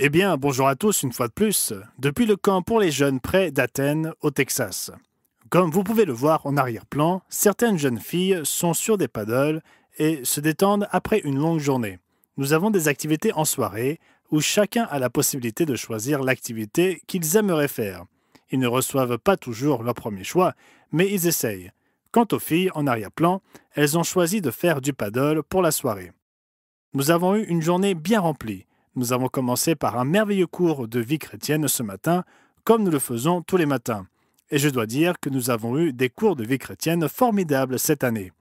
Eh bien, bonjour à tous une fois de plus, depuis le camp pour les jeunes près d'Athènes, au Texas. Comme vous pouvez le voir en arrière-plan, certaines jeunes filles sont sur des paddles et se détendent après une longue journée. Nous avons des activités en soirée où chacun a la possibilité de choisir l'activité qu'ils aimeraient faire. Ils ne reçoivent pas toujours leur premier choix, mais ils essayent. Quant aux filles en arrière-plan, elles ont choisi de faire du paddle pour la soirée. Nous avons eu une journée bien remplie. Nous avons commencé par un merveilleux cours de vie chrétienne ce matin, comme nous le faisons tous les matins. Et je dois dire que nous avons eu des cours de vie chrétienne formidables cette année.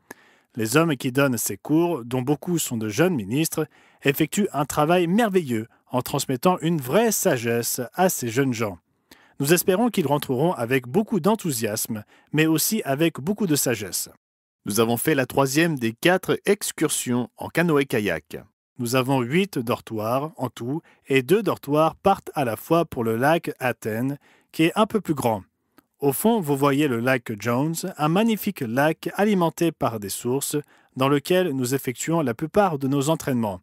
Les hommes qui donnent ces cours, dont beaucoup sont de jeunes ministres, effectuent un travail merveilleux en transmettant une vraie sagesse à ces jeunes gens. Nous espérons qu'ils rentreront avec beaucoup d'enthousiasme, mais aussi avec beaucoup de sagesse. Nous avons fait la troisième des 4 excursions en canoë-kayak. Nous avons 8 dortoirs en tout et 2 dortoirs partent à la fois pour le lac Athènes, qui est un peu plus grand. Au fond, vous voyez le lac Jones, un magnifique lac alimenté par des sources dans lequel nous effectuons la plupart de nos entraînements.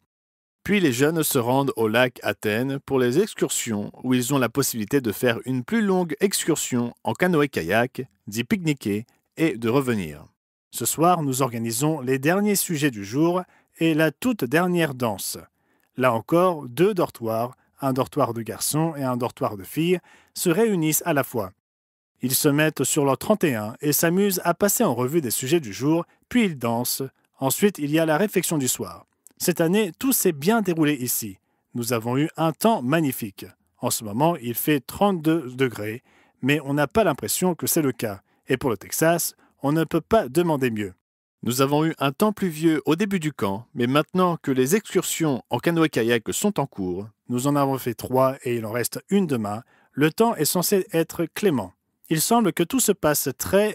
Puis les jeunes se rendent au lac Athènes pour les excursions où ils ont la possibilité de faire une plus longue excursion en canoë-kayak, d'y pique-niquer et de revenir. Ce soir, nous organisons les derniers sujets du jour et la toute dernière danse. Là encore, 2 dortoirs, un dortoir de garçons et un dortoir de filles, se réunissent à la fois. Ils se mettent sur leur 31 et s'amusent à passer en revue des sujets du jour, puis ils dansent. Ensuite, il y a la réflexion du soir. Cette année, tout s'est bien déroulé ici. Nous avons eu un temps magnifique. En ce moment, il fait 32 degrés, mais on n'a pas l'impression que c'est le cas. Et pour le Texas, on ne peut pas demander mieux. Nous avons eu un temps pluvieux au début du camp, mais maintenant que les excursions en canoë-kayak sont en cours, nous en avons fait 3 et il en reste une demain, le temps est censé être clément. Il semble que tout se passe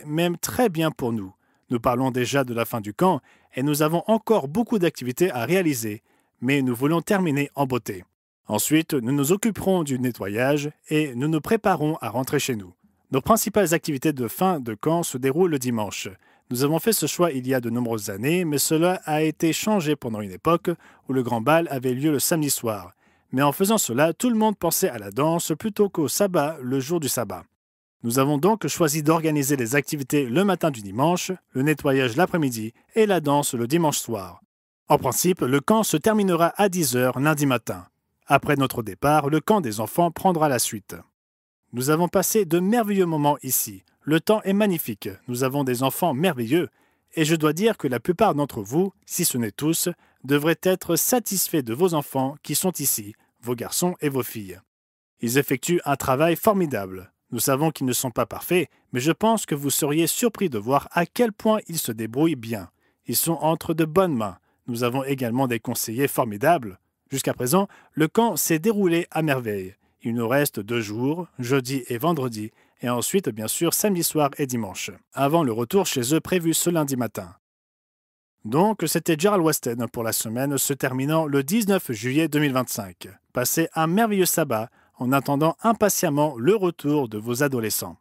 même très bien pour nous. Nous parlons déjà de la fin du camp et nous avons encore beaucoup d'activités à réaliser, mais nous voulons terminer en beauté. Ensuite, nous nous occuperons du nettoyage et nous nous préparons à rentrer chez nous. Nos principales activités de fin de camp se déroulent le dimanche. Nous avons fait ce choix il y a de nombreuses années, mais cela a été changé pendant une époque où le grand bal avait lieu le samedi soir. Mais en faisant cela, tout le monde pensait à la danse plutôt qu'au sabbat le jour du sabbat. Nous avons donc choisi d'organiser les activités le matin du dimanche, le nettoyage l'après-midi et la danse le dimanche soir. En principe, le camp se terminera à 10 h lundi matin. Après notre départ, le camp des enfants prendra la suite. Nous avons passé de merveilleux moments ici. Le temps est magnifique, nous avons des enfants merveilleux, et je dois dire que la plupart d'entre vous, si ce n'est tous, devraient être satisfaits de vos enfants qui sont ici, vos garçons et vos filles. Ils effectuent un travail formidable. Nous savons qu'ils ne sont pas parfaits, mais je pense que vous seriez surpris de voir à quel point ils se débrouillent bien. Ils sont entre de bonnes mains. Nous avons également des conseillers formidables. Jusqu'à présent, le camp s'est déroulé à merveille. Il nous reste 2 jours, jeudi et vendredi, et ensuite, bien sûr, samedi soir et dimanche, avant le retour chez eux prévu ce lundi matin. Donc, c'était Gerald Weston pour la semaine se terminant le 19 juillet 2025. Passez un merveilleux sabbat en attendant impatiemment le retour de vos adolescents.